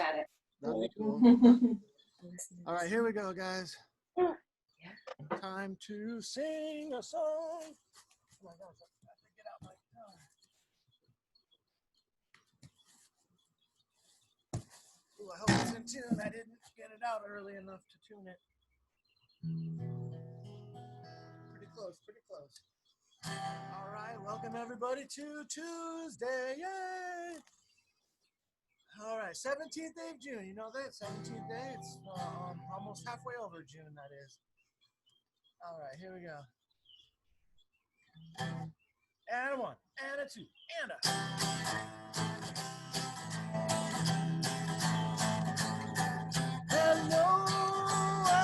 at it. That'd be cool. All right, here we go, guys. Time to sing a song. Oh my gosh, I have to get out my car. Ooh, I hope it's in tune. I didn't get it out early enough to tune it. Pretty close, pretty close. All right, welcome everybody to Tuesday. Yay! All right, 17th day of June. You know that? 17th day? It's almost halfway over June, that is. All right, here we go. And a one, and a two, and a. Hello,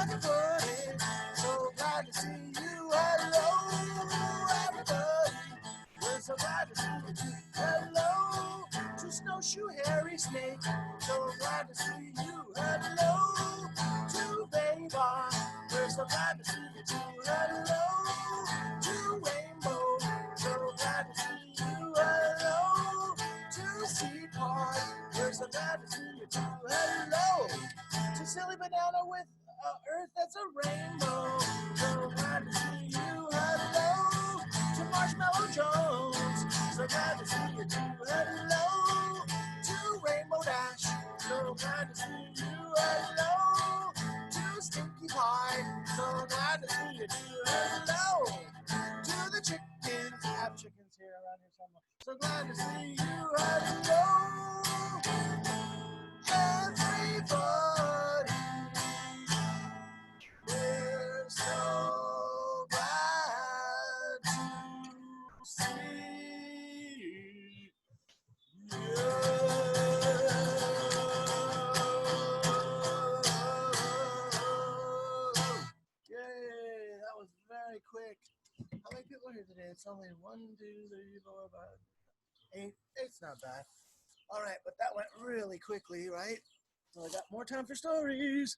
everybody. So glad to see you. Hello, everybody. We're so glad to see you too. Hello, to Snowshoe Harry Snake. So glad to see you. Hello, to Babar. We're so glad to see you too. Hello, to Rainbow. So glad to see you. Hello, to Sea Park. We're so glad to see you too. Hello, to Silly Banana with Earth that's a rainbow. So glad to see you. Hello, to Marshmallow Jones. So glad to see you too. Hello, to Rainbow Dash. So glad to see you. Hello, to Stinky Pie. So glad to see you too. Hello, to the chickens. I have chickens here around here somewhere. So glad to see you. Hello, everybody. We're so glad to see you. Yay, that was very quick. How many people are here today? It's only 1, 2, 3, 4, 5, 8. It's not bad. All right, but that went really quickly, right? So I got more time for stories.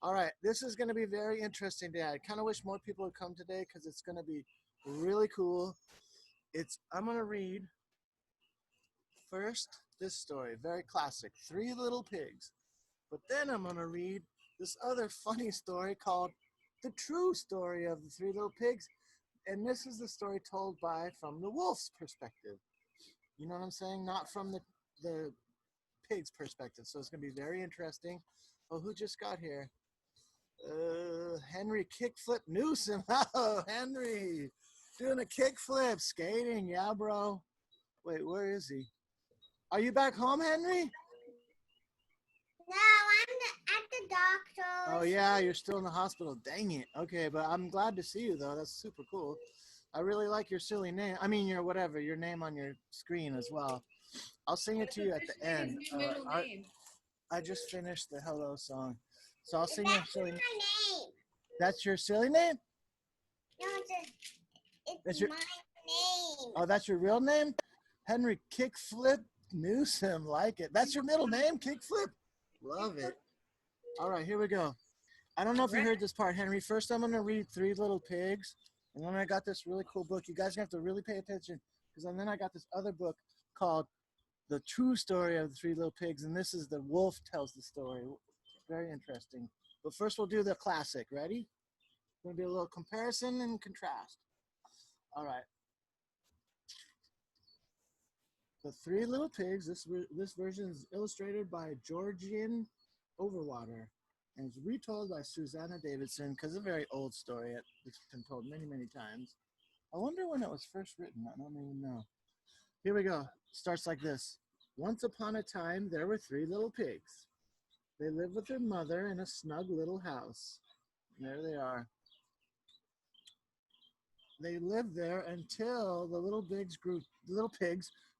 All right, this is going to be very interesting today. I kind of wish more people would come today because it's going to be really cool. I'm going to read first this story, very classic, Three Little Pigs. But then I'm going to read this other funny story called The True Story of the Three Little Pigs. And this is the story told from the wolf's perspective. You know what I'm saying? Not from the pig's perspective. So it's going to be very interesting. Oh, who just got here? Henry Kickflip Newsom. Oh, Henry. Doing a kickflip. Skating. Yeah, bro. Wait, where is he? Are you back home, Henry? No, I'm at the doctor. Oh, yeah, you're still in the hospital. Dang it. Okay, but I'm glad to see you, though. That's super cool. I really like your silly name. I mean, your name on your screen as well. I'll sing it to you at the end. I just finished the hello song. So I'll sing your silly name. That's your silly name? No, it's my name. Oh, that's your real name? Henry Kickflip Newsom. Like it. That's your middle name, Kickflip? Love it. All right, here we go. I don't know if you heard this part, Henry. First, I'm going to read Three Little Pigs. And then I got this really cool book. You guys have to really pay attention because then I got this other book called The True Story of the Three Little Pigs. And this is the wolf tells the story. Very interesting. But first, we'll do the classic. Ready? We're going to do a little comparison and contrast. All right. The Three Little Pigs. This version is illustrated by Georgian Overwater. And it's retold by Susanna Davidson because it's a very old story. It's been told many, many times. I wonder when it was first written. I don't even know. Here we go. Starts like this. Once upon a time, there were three little pigs. They lived with their mother in a snug little house. And there they are. They lived there until the little pigs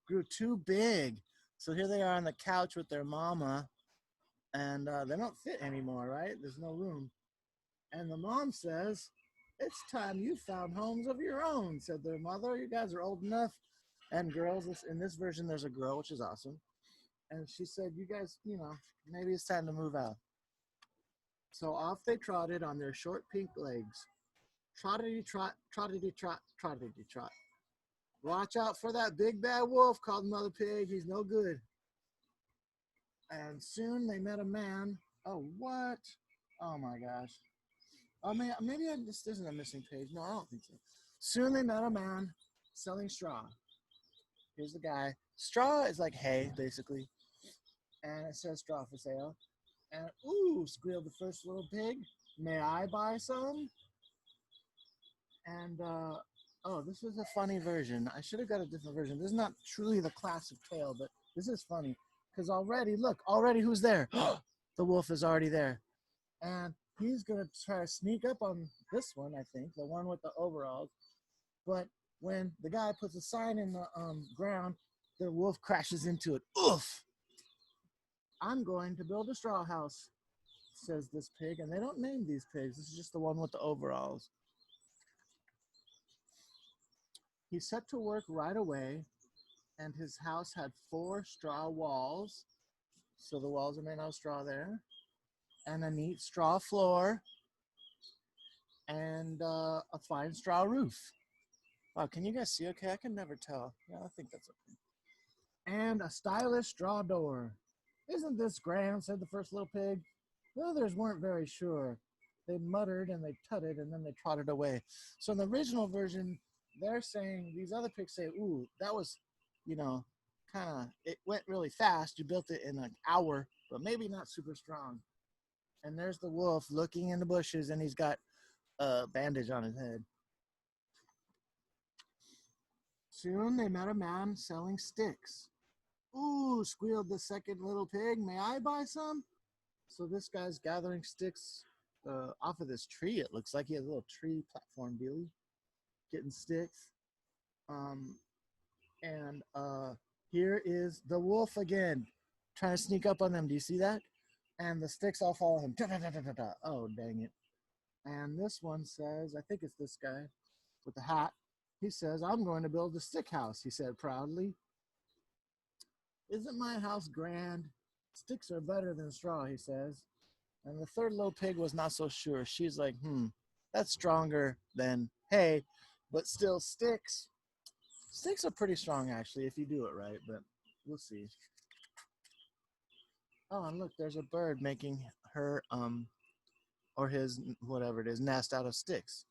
grew too big. So here they are on the couch with their mama. And they don't fit anymore, right? There's no room. And the mom says, "It's time you found homes of your own," said their mother. "You guys are old enough." And girls, in this version, there's a girl, which is awesome. And she said, "You guys, maybe it's time to move out." So off they trotted on their short pink legs. Trottity trot, trottity trot, trottity trot. "Watch out for that big bad wolf," called Mother Pig. "He's no good." And soon they met a man. Oh, what? Oh my gosh. Oh, maybe this isn't a missing page. No, I don't think so. Soon they met a man selling straw. Here's the guy. Straw is like hay, basically. And it says straw for sale. And ooh, squealed the first little pig. May I buy some? And oh, this is a funny version. I should have got a different version. This is not truly the classic tale, but this is funny because already, look, already who's there? The wolf is already there, and he's gonna try to sneak up on this one. I think the one with the overalls. But when the guy puts a sign in the ground, the wolf crashes into it. Oof! I'm going to build a straw house, says this pig, and they don't name these pigs. This is just the one with the overalls. He set to work right away, and his house had 4 straw walls. So the walls are made out of straw there, and a neat straw floor, and a fine straw roof. Wow, can you guys see okay? I can never tell. Yeah, I think that's okay. And a stylish straw door. Isn't this grand, said the first little pig. The others weren't very sure. They muttered and they tutted and then they trotted away. So in the original version, they're saying, these other pigs say, ooh, that was, kind of, it went really fast. You built it in an hour, but maybe not super strong. And there's the wolf looking in the bushes and he's got a bandage on his head. Soon they met a man selling sticks. Ooh, squealed the second little pig. May I buy some? So this guy's gathering sticks off of this tree. It looks like he has a little tree platform dealie, getting sticks. And here is the wolf again, trying to sneak up on them. Do you see that? And the sticks all follow him. Da-da-da-da-da-da. Oh, dang it. And this one says, I think it's this guy with the hat. He says, I'm going to build a stick house, he said proudly. Isn't my house grand? Sticks are better than straw, he says. And the third little pig was not so sure. She's like, that's stronger than hay, but still sticks. Sticks are pretty strong, actually, if you do it right, but we'll see. Oh, and look, there's a bird making her, or his, whatever it is, nest out of sticks.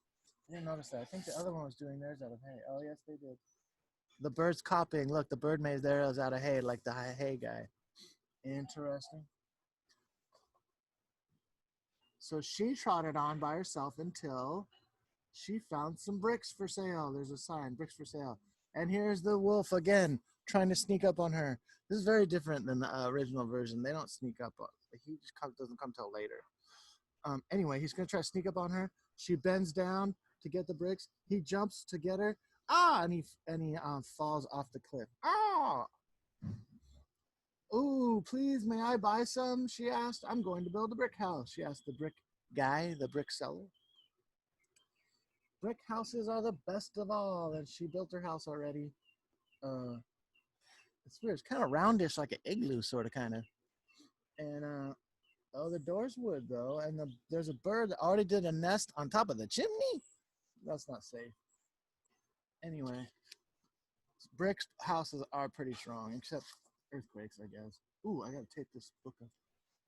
I didn't notice that. I think the other one was doing theirs out of hay. Oh, yes, they did. The bird's copying. Look, the bird made theirs out of hay, like the hay guy. Interesting. So she trotted on by herself until she found some bricks for sale. There's a sign, bricks for sale. And here's the wolf again, trying to sneak up on her. This is very different than the original version. They don't sneak up on. He just doesn't come till later. Anyway, he's going to try to sneak up on her. She bends down to get the bricks. He jumps to get her. And he falls off the cliff. Ah! Ooh, please, may I buy some? She asked. I'm going to build a brick house. She asked the brick guy, the brick seller. Brick houses are the best of all. And she built her house already. It's weird. It's kind of roundish, like an igloo, sort of, kind of. And oh, the door's wood though, and there's a bird that already did a nest on top of the chimney. That's not safe. Anyway, brick houses are pretty strong, except earthquakes, I guess. Ooh, I gotta take this book up.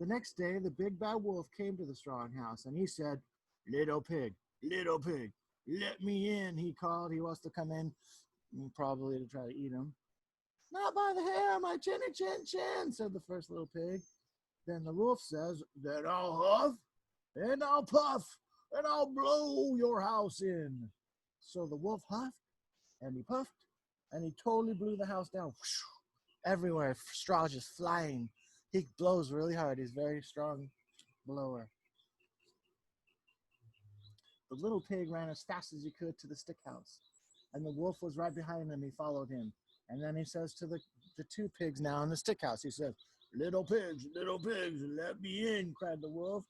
The next day, the big bad wolf came to the strong house, and he said, little pig, let me in, he called. He wants to come in, probably to try to eat him. Not by the hair, my chinny chin chin, said the first little pig. Then the wolf says, then I'll huff, and I'll puff, and I'll blow your house in. So the wolf huffed, and he puffed, and he totally blew the house down. Everywhere, straw just flying. He blows really hard. He's a very strong blower. The little pig ran as fast as he could to the stick house, and the wolf was right behind him. He followed him. And then he says to the 2 pigs now in the stick house, he says, little pigs, let me in, cried the wolf.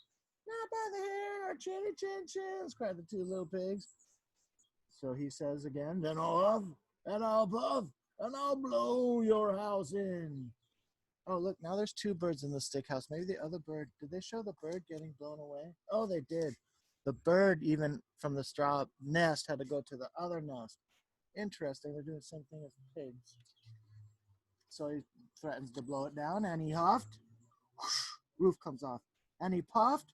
Not by the hair, our chinny chin chins, cried the 2 little pigs. So he says again, then I'll huff, and I'll puff, and I'll blow your house in. Oh, look, now there's 2 birds in the stick house. Maybe the other bird, did they show the bird getting blown away? Oh, they did. The bird, even from the straw nest, had to go to the other nest. Interesting, they're doing the same thing as pigs. So he threatens to blow it down, and he huffed, Roof comes off. And he puffed,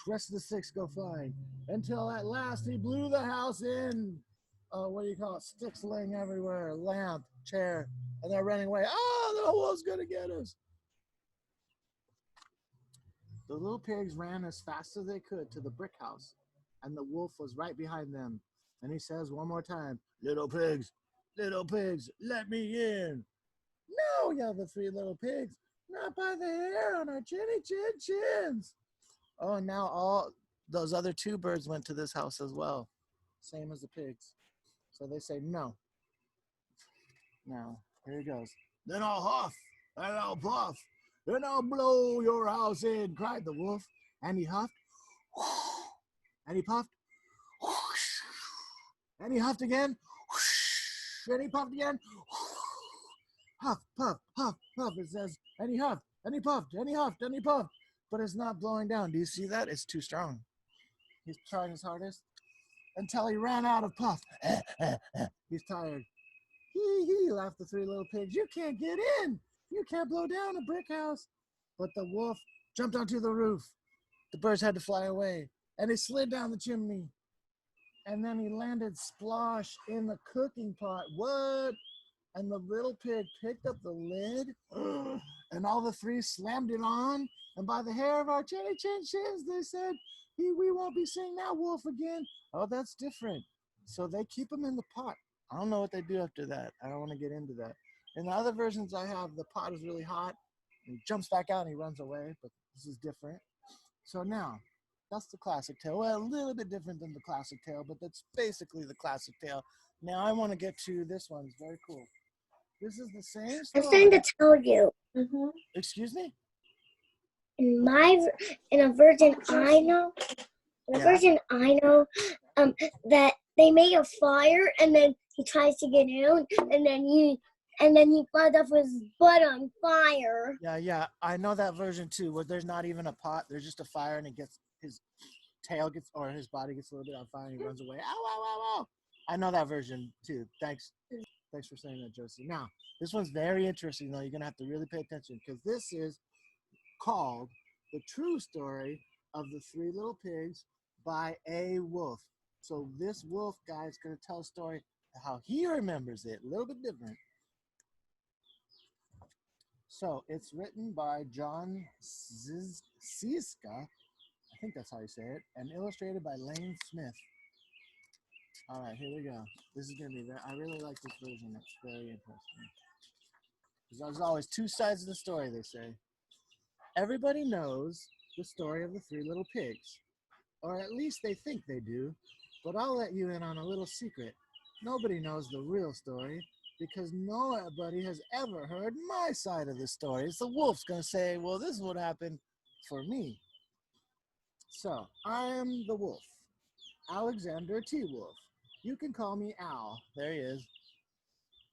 rest of the sticks go flying. Until at last he blew the house in. What do you call it? Sticks laying everywhere, lamp, chair, and they're running away. Oh, the wolf's gonna get us. The little pigs ran as fast as they could to the brick house, and the wolf was right behind them. And he says one more time, little pigs, let me in. No, yelled the three little pigs, not by the hair on our chinny chins. Oh, and now all those other two birds went to this house as well, same as the pigs. So they say no. Now, here he goes. Then I'll huff, and I'll puff, and I'll blow your house in, cried the wolf. And he huffed, and he puffed, and he huffed again, and he puffed again. Huff, puff, huff, puff, it says. And he huffed, and he puffed, and he huffed, and he puffed. But it's not blowing down. Do you see that? It's too strong. He's trying his hardest until he ran out of puff. He's tired. Hee, laughed the three little pigs. You can't get in. You can't blow down a brick house. But the wolf jumped onto the roof. The birds had to fly away. And he slid down the chimney. And then he landed splosh in the cooking pot. What? And the little pig picked up the lid. And all the three slammed it on. And by the hair of our chinny chins, they said, we won't be seeing that wolf again. Oh, that's different. So they keep him in the pot. I don't know what they do after that. I don't want to get into that. In the other versions I have, the pot is really hot. And he jumps back out and he runs away. But this is different. So now, that's the classic tale. Well, a little bit different than the classic tale, but that's basically the classic tale. Now I want to get to this one. It's very cool. This is the same story. I'm trying to tell you. Excuse me? In a version I know, that they made a fire and then he tries to get out and then he flies off his butt on fire. Yeah, I know that version too, where there's not even a pot, there's just a fire and his body gets a little bit on fire and he runs away. Ow, ow, ow, ow. I know that version too. Thanks for saying that, Josie. Now, this one's very interesting though. You're gonna have to really pay attention because this is called The True Story of the Three Little Pigs by a Wolf. So this wolf guy is going to tell a story how he remembers it, a little bit different. So it's written by John Cieska, I think that's how you say it, and illustrated by Lane Smith. All right, here we go. This is going to be I really like this version. It's very interesting. There's always two sides of the story, they say. Everybody knows the story of the Three Little Pigs, or at least they think they do, but I'll let you in on a little secret. Nobody knows the real story because nobody has ever heard my side of the story. So the wolf's going to say, well, this is what happened for me. So I am the wolf, Alexander T. Wolf. You can call me Al. There he is.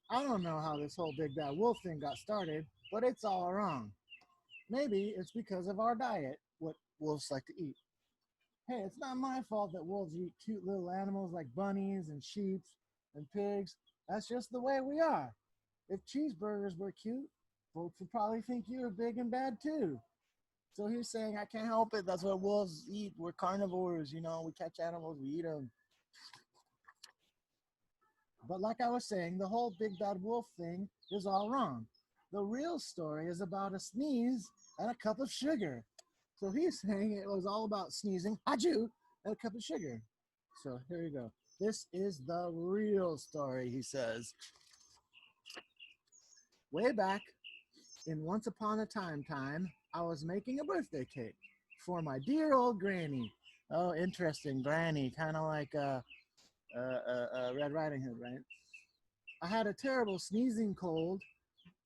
I don't know how this whole big bad wolf thing got started, but it's all wrong. Maybe it's because of our diet, what wolves like to eat. Hey, it's not my fault that wolves eat cute little animals like bunnies and sheep and pigs. That's just the way we are. If cheeseburgers were cute, folks would probably think you were big and bad too. So he's saying, I can't help it. That's what wolves eat. We're carnivores, we catch animals, we eat them. But like I was saying, the whole big bad wolf thing is all wrong. The real story is about a sneeze and a cup of sugar. So he's saying it was all about sneezing, achoo, and a cup of sugar. So here you go. This is the real story, he says. Way back in Once Upon a Time, I was making a birthday cake for my dear old granny. Oh, interesting, granny, kind of like Red Riding Hood, right? I had a terrible sneezing cold,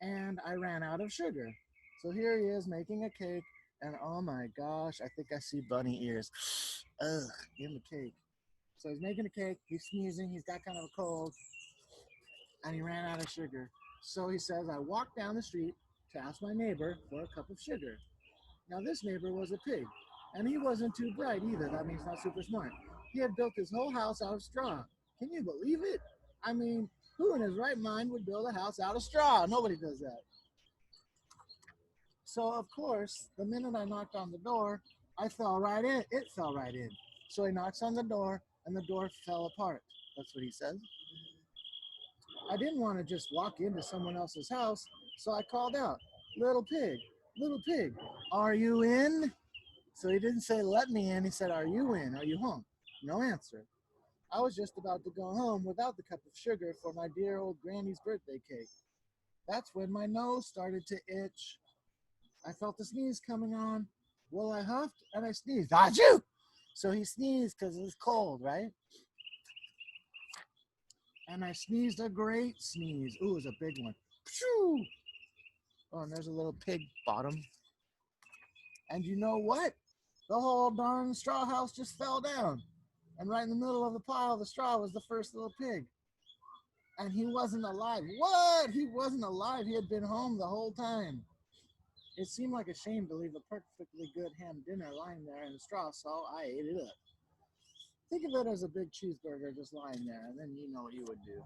and I ran out of sugar. So here he is making a cake, and oh my gosh, I think I see bunny ears. Ugh, give him a cake. So he's making a cake, he's sneezing, he's got kind of a cold, and he ran out of sugar. So he says, I walked down the street to ask my neighbor for a cup of sugar. Now this neighbor was a pig, and he wasn't too bright either. That means not super smart. He had built his whole house out of straw. Can you believe it? I mean, who in his right mind would build a house out of straw? Nobody does that. So of course, the minute I knocked on the door, I fell right in. It fell right in. So he knocks on the door, and the door fell apart. That's what he says. I didn't want to just walk into someone else's house, so I called out, little pig, are you in?" So he didn't say, "Let me in." He said, "Are you in? Are you home?" No answer. I was just about to go home without the cup of sugar for my dear old granny's birthday cake. That's when my nose started to itch. I felt the sneeze coming on. Well, I huffed and I sneezed. Achoo! So he sneezed because it was cold, right? And I sneezed a great sneeze. Ooh, it was a big one. Pshoo! Oh, and there's a little pig bottom. And you know what? The whole darn straw house just fell down. And right in the middle of the pile of the straw was the first little pig. And he wasn't alive. What? He wasn't alive. He had been home the whole time. It seemed like a shame to leave a perfectly good ham dinner lying there in the straw, so I ate it up. Think of it as a big cheeseburger just lying there, and then you know what you would do.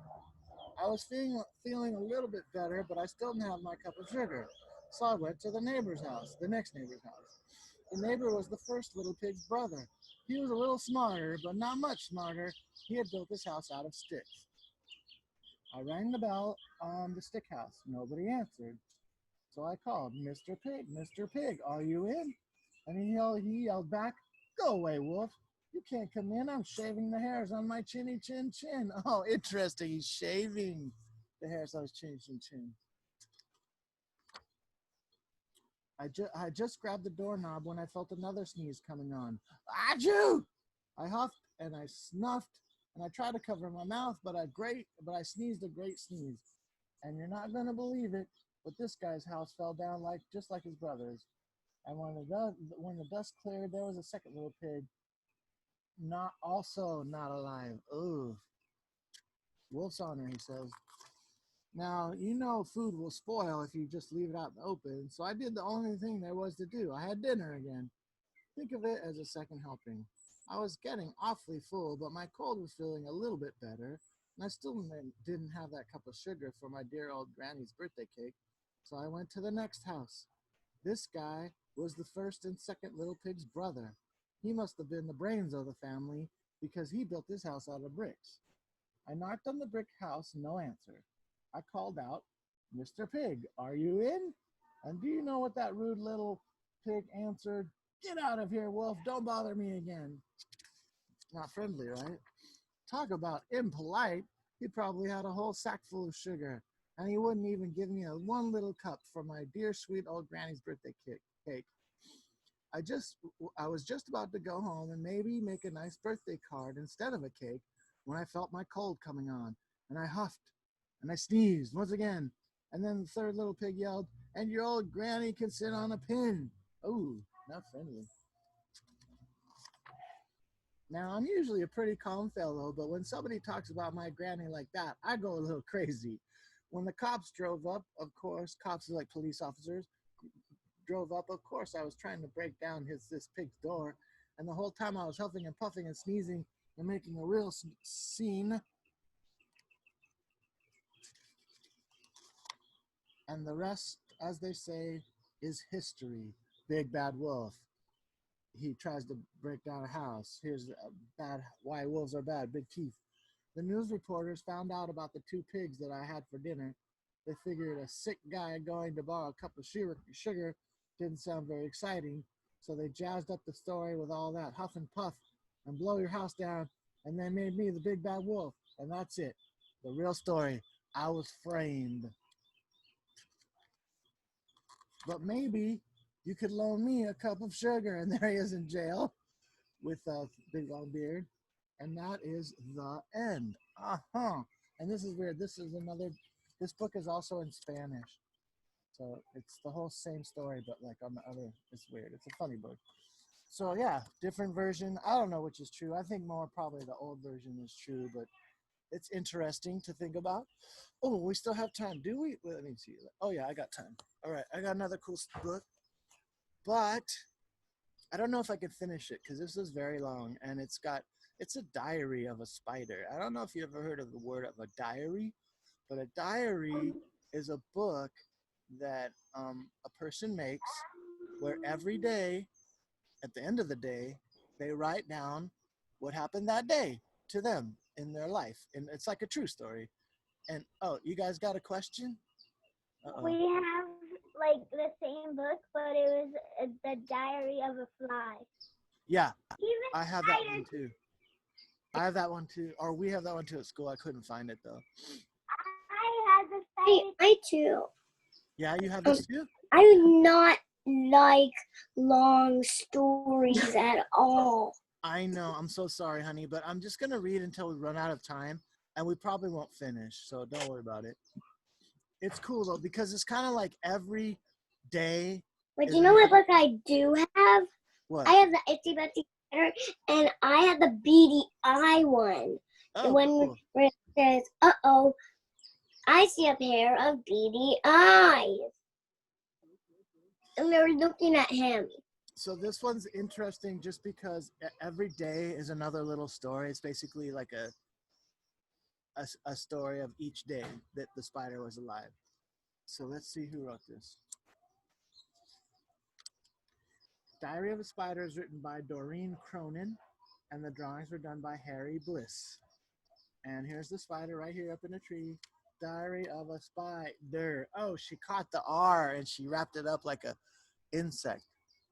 I was feeling a little bit better, but I still didn't have my cup of sugar. So I went to the neighbor's house, the next neighbor's house. The neighbor was the first little pig's brother. He was a little smarter, but not much smarter. He had built his house out of sticks. I rang the bell on the stick house. Nobody answered. So I called, Mr. Pig, are you in?" And he yelled back, "Go away, Wolf. You can't come in. I'm shaving the hairs on my chinny chin chin." Oh, interesting. He's shaving the hairs on his chinny chin chin. I just grabbed the doorknob when I felt another sneeze coming on. Achoo! I huffed and I snuffed and I tried to cover my mouth, but I sneezed a great sneeze. And you're not gonna believe it, but this guy's house fell down just like his brother's. And when the dust cleared, there was a second little pig, not alive. Ooh, wolf's honor, he says. Now, you know food will spoil if you just leave it out in the open, so I did the only thing there was to do. I had dinner again. Think of it as a second helping. I was getting awfully full, but my cold was feeling a little bit better, and I still didn't have that cup of sugar for my dear old granny's birthday cake, so I went to the next house. This guy was the first and second little pig's brother. He must have been the brains of the family because he built his house out of bricks. I knocked on the brick house, no answer. I called out, "Mr. Pig, are you in?" And do you know what that rude little pig answered? "Get out of here, Wolf. Don't bother me again." Not friendly, right? Talk about impolite. He probably had a whole sack full of sugar, and he wouldn't even give me one little cup for my dear sweet old granny's birthday cake. I just I was just about to go home and maybe make a nice birthday card instead of a cake when I felt my cold coming on, and I huffed and I sneezed once again. And then the third little pig yelled, "And your old granny can sit on a pin." Ooh, not friendly. Now, I'm usually a pretty calm fellow, but when somebody talks about my granny like that, I go a little crazy. When the cops drove up, of course, cops are like police officers, drove up, of course, I was trying to break down this pig's door, and the whole time I was huffing and puffing and sneezing and making a real scene, and the rest, as they say, is history. Big Bad Wolf. He tries to break down a house. Here's bad why wolves are bad. Big teeth. The news reporters found out about the two pigs that I had for dinner. They figured a sick guy going to borrow a cup of sugar didn't sound very exciting, so they jazzed up the story with all that huff and puff and blow your house down, and they made me the big bad wolf. And that's it. The real story. I was framed. But maybe you could loan me a cup of sugar. And there he is in jail with a big long beard. And that is the end. Uh-huh. And this is weird. This book is also in Spanish. So it's the whole same story, but like on the other, it's weird. It's a funny book. So yeah, different version. I don't know which is true. I think more probably the old version is true, but it's interesting to think about. Oh, we still have time. Do we? Let me see. Oh yeah, I got time. All right, I got another cool book, but I don't know if I could finish it because this is very long and it's a diary of a spider. I don't know if you ever heard of the word of a diary, but a diary is a book that a person makes where every day, at the end of the day, they write down what happened that day to them in their life. And it's like a true story. And oh, you guys got a question? Uh We oh. have like the same book, but it was the Diary of a Fly. Yeah, Even I have that one spiders. too. I have that one too. Or we have that one too at school. I couldn't find it though. I had the spider. I too. Yeah, you have Um, this too? I do not like long stories at all. I know. I'm so sorry, honey, but I'm just going to read until we run out of time and we probably won't finish. So don't worry about it. It's cool though because it's kind of like every day But is you know what another. book I do have? I What? have the Itsy Bitsy Spider, and I have the beady eye one. The Oh, one cool. where it says, "Uh-oh, I see a pair of beady eyes," and they're looking at him. So this one's interesting just because every day is another little story. It's basically like a story of each day that the spider was alive. So let's see who wrote this. Diary of a Spider is written by Doreen Cronin, and the drawings were done by Harry Bliss. And here's the spider right here up in a tree. Diary of a Spider. Oh, she caught the R and she wrapped it up like a insect.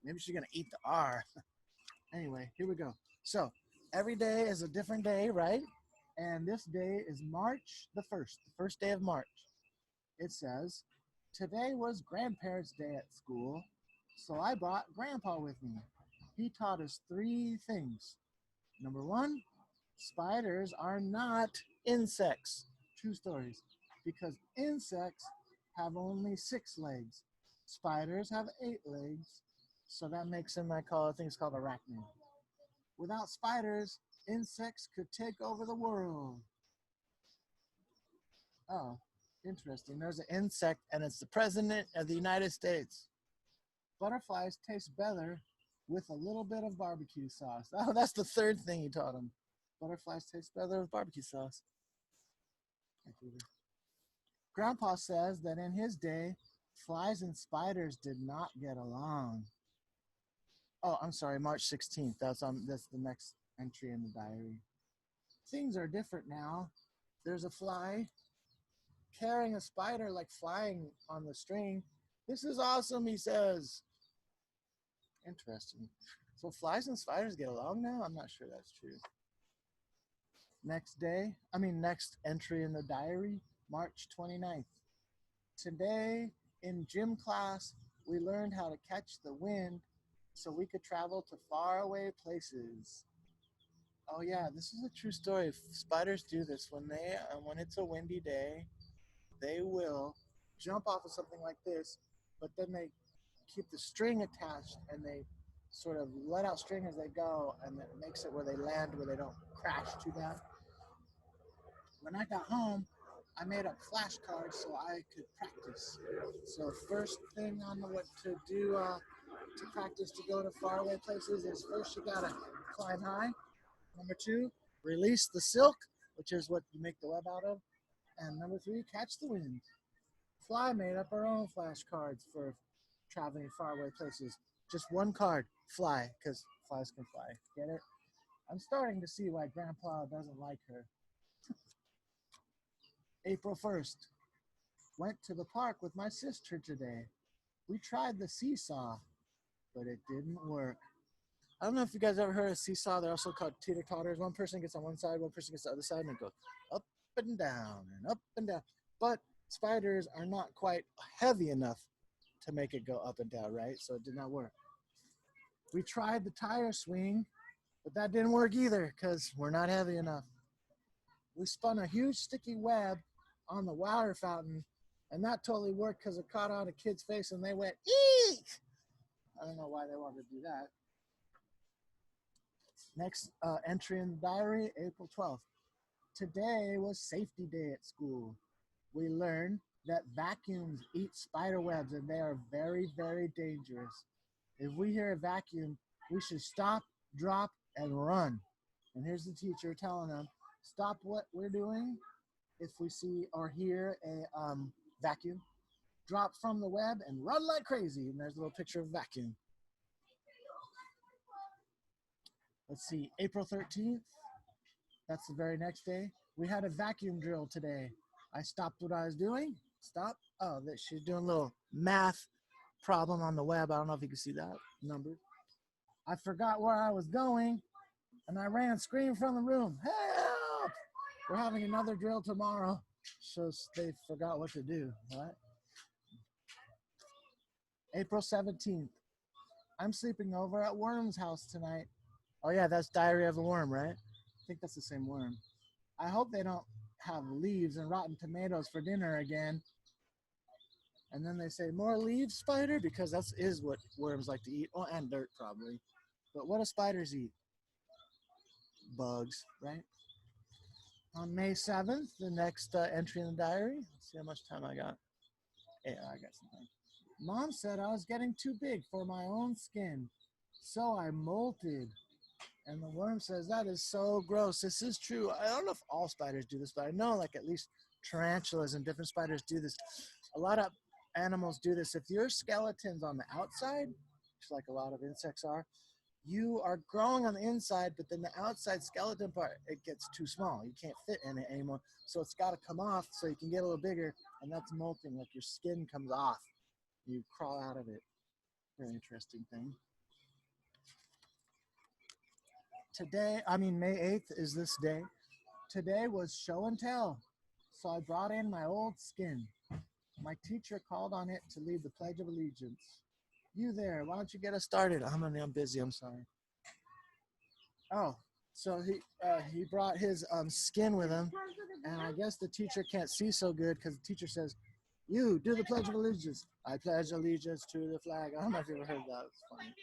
Maybe she's gonna eat the R. Anyway, here we go. So every day is a different day, right? And this day is March the first day of March. It says, today was grandparents' day at school, so I brought grandpa with me. He taught us three things. Number one, spiders are not insects. True stories. Because insects have only 6 legs. Spiders have 8 legs. So that makes them, I call it, things called arachnid. Without spiders, insects could take over the world. Oh, interesting. There's an insect, and it's the President of the United States. Butterflies taste better with a little bit of barbecue sauce. Oh, that's the third thing he taught him. Butterflies taste better with barbecue sauce. Grandpa says that in his day, flies and spiders did not get along. Oh, I'm sorry, March 16th. That's the next entry in the diary. Things are different now. There's a fly carrying a spider like flying on the string. This is awesome, he says. Interesting. So flies and spiders get along now? I'm not sure that's true. Next entry in the diary, March 29th. Today in gym class, we learned how to catch the wind so we could travel to faraway places. Oh yeah, this is a true story. Spiders do this when it's a windy day. They will jump off of something like this, but then they keep the string attached and they sort of let out string as they go, and it makes it where they land where they don't crash too bad. When I got home, I made up flashcards so I could practice. So first thing on what to do to practice to go to faraway places is first you gotta climb high. Number two, release the silk, which is what you make the web out of. And number three, catch the wind. Fly made up our own flashcards for traveling faraway places. Just one card, fly, because flies can fly. Get it? I'm starting to see why Grandpa doesn't like her. April 1st. Went to the park with my sister today. We tried the seesaw, but it didn't work. I don't know if you guys ever heard of seesaw. They're also called teeter totters. One person gets on one side, one person gets on the other side, and it goes up and down and up and down. But spiders are not quite heavy enough to make it go up and down, right? So it did not work. We tried the tire swing, but that didn't work either because we're not heavy enough. We spun a huge sticky web on the water fountain, and that totally worked because it caught on a kid's face and they went, eek! I don't know why they wanted to do that. Next entry in the diary, April 12th. Today was safety day at school. We learned that vacuums eat spider webs and they are very, very dangerous. If we hear a vacuum, we should stop, drop, and run. And here's the teacher telling them, stop what we're doing if we see or hear a vacuum. drop from the web and run like crazy. And there's a little picture of a vacuum. Let's see, April 13th. That's the very next day. We had a vacuum drill today. I stopped what I was doing. Stop. Oh, she's doing a little math problem on the web. I don't know if you can see that number. I forgot where I was going, and I ran screaming from the room. Help! We're having another drill tomorrow. So they forgot what to do. What? April 17th. I'm sleeping over at Worm's house tonight. Oh yeah, that's Diary of a Worm, right? I think that's the same worm. I hope they don't have leaves and rotten tomatoes for dinner again. And then they say, more leaves, spider? Because that is what worms like to eat. Oh, and dirt probably. But what do spiders eat? Bugs, right? On May 7th, the next entry in the diary. Let's see how much time I got. Yeah, I got some time. Mom said I was getting too big for my own skin, so I molted. And the worm says, that is so gross. This is true. I don't know if all spiders do this, but I know like at least tarantulas and different spiders do this. A lot of animals do this. If your skeleton's on the outside, just like a lot of insects are, you are growing on the inside, but then the outside skeleton part, it gets too small. You can't fit in it anymore. So it's got to come off so you can get a little bigger, and that's molting, like your skin comes off. You crawl out of it. Very interesting thing. Today, May 8th is this day. Today was show and tell. So I brought in my old skin. My teacher called on it to lead the Pledge of Allegiance. You there, why don't you get us started? I'm busy, I'm sorry. Oh, so he brought his skin with him, and I guess the teacher can't see so good because the teacher says, you do the Pledge of Allegiance. I pledge allegiance to the flag. I don't know if you ever heard that. It's funny.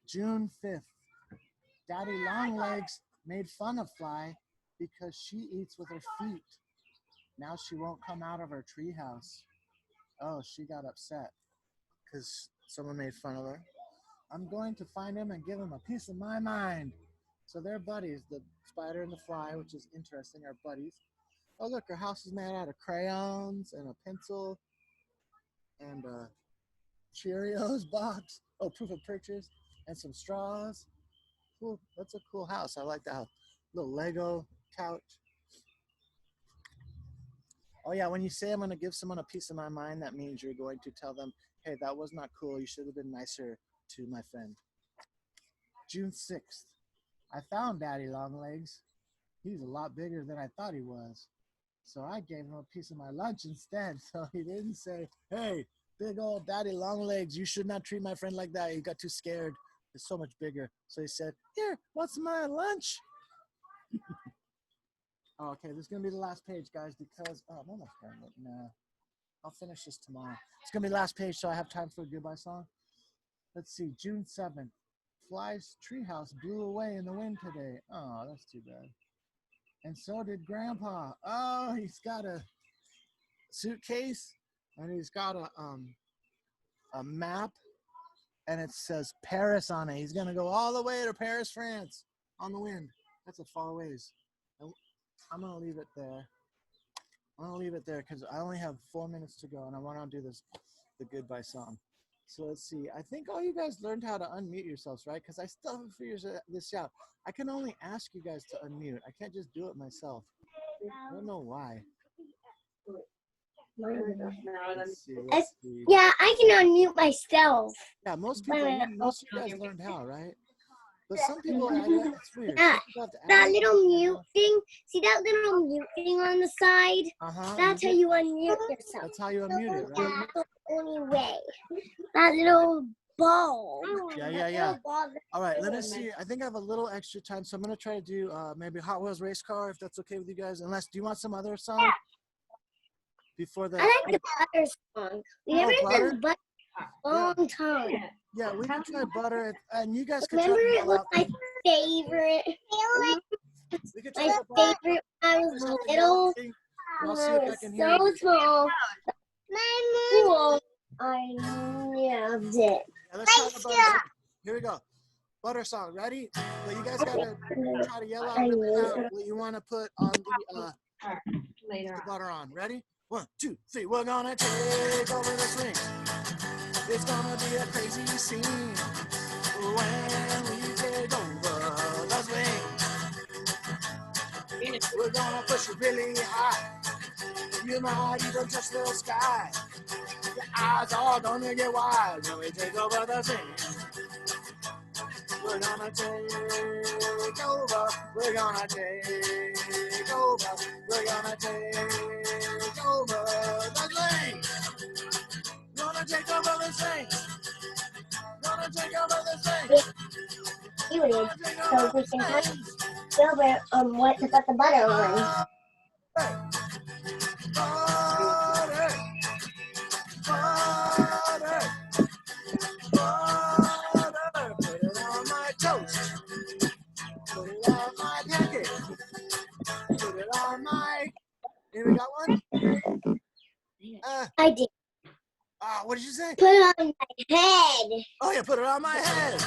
June 5th. Daddy Longlegs made fun of Fly because she eats with her feet. Now she won't come out of her treehouse. Oh, she got upset because someone made fun of her. I'm going to find him and give him a piece of my mind. So they're buddies. The spider and the fly, which is interesting, are buddies. Oh, look, her house is made out of crayons and a pencil and a Cheerios box. Oh, proof of purchase and some straws. Cool. That's a cool house. I like that house. Little Lego couch. Oh yeah, when you say I'm going to give someone a piece of my mind, that means you're going to tell them, hey, that was not cool. You should have been nicer to my friend. June 6th. I found Daddy Longlegs. He's a lot bigger than I thought he was. So I gave him a piece of my lunch instead. So he didn't say, hey, big old Daddy Longlegs, you should not treat my friend like that. He got too scared. He's so much bigger. So he said, here, what's my lunch? Okay, this is going to be the last page, guys, because, I'm almost done, but nah, I'll finish this tomorrow. It's going to be the last page, so I have time for a goodbye song. Let's see, June 7th. Fly's treehouse blew away in the wind today. Oh, that's too bad. And so did Grandpa. Oh, he's got a suitcase, and he's got a map, and it says Paris on it. He's going to go all the way to Paris, France, on the wind. That's a far ways. I'm going to leave it there. I'm going to leave it there because I only have 4 minutes to go, and I want to do the goodbye song. So let's see. I think all you guys learned how to unmute yourselves, right? Because I still haven't figured this out. I can only ask you guys to unmute. I can't just do it myself. I don't know why. Let's see. Yeah, I can unmute myself. Yeah, most of you guys learned how, right? But some people, it's weird. Yeah, that little mute thing. See that little mute thing on the side? That's how you unmute yourself. That's how you unmute it, right? That's the only way. That little ball. Yeah. All right, let me see. I think I have a little extra time, so I'm going to try to do maybe Hot Wheels Race Car, if that's okay with you guys. Unless, do you want some other song? Before the... I like the butter song. We never did butter long time. Yeah, we can try butter, and you guys can remember try it was my favorite. My favorite when I was little. I'll see if I can hear So you. small. Cool. I loved it. Yeah, let's try the butter song. Here we go. Butter song. Ready? But you guys gotta try to yell out what you want to put on Later Put the on. butter on. Ready? 1, 2, 3. We're gonna take over the swing. It's gonna be a crazy scene when we take over the swing. We're gonna push it really high. You might even touch the sky. Your eyes are gonna get wide when we take over the swing. We're gonna take over. We're gonna take over. We're gonna take over the swing. Gonna take over the swing. Gonna take over the swing. You did. Gonna take So over we the can touch swing. over what to put the butter on. Butter. Butter. Butter. Butter. Put it on my toast. Put it on my pancake. Put it on my. Here we got one. I did. What did you say? Put it on my head. Oh yeah, put it on my head.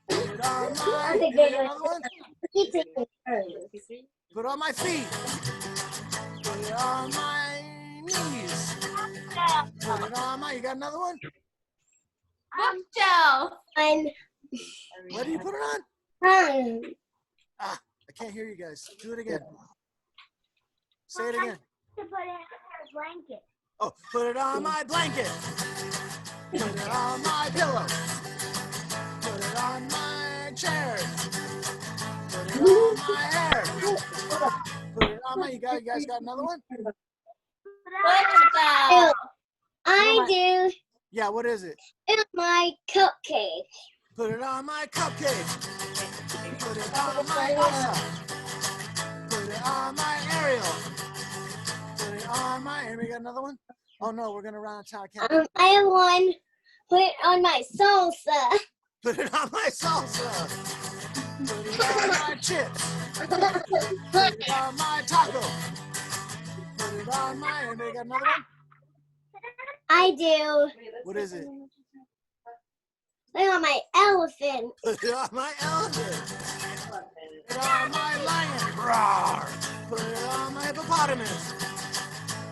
Put it on my. Okay, You good. got another one? Keep taking turns. Put it on my feet. Put it on my knees. Put it on my. You got another one? Bookshelf. On What do you put it on? tongue. I can't hear you guys. Do it again. Say it again. To put it in a blanket. Oh, put it on my blanket. Put it on my pillow. Put it on my chair. Put it on my hair. Put it on my. You guys got another one? Bookshelf. I do. Yeah. What is it? It's my cupcake. Put it on my cupcake. Put it on my Elsa. Put it on my Ariel. Put it on my. And we got another one? Oh no, we're gonna run out of time. I can't. I have one. Put it on my salsa. Put it on my salsa. Put it on my chips. Put it on my taco. Put it on my. And we got another one? I do. What is it? Put it on my elephant. Put it on my elephant. Put it on my lion. Roar. Put it on my hippopotamus.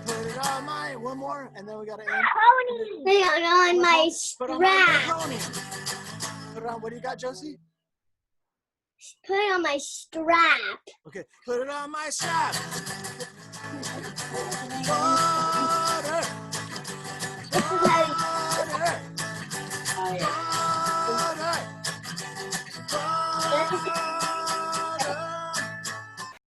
Put it on my. One more, and then we gotta end. Pony. Put it on my Put it on my strap. pony. Put it on. What do you got, Josie? Put it on my strap. Okay. Put it on my strap. Butter.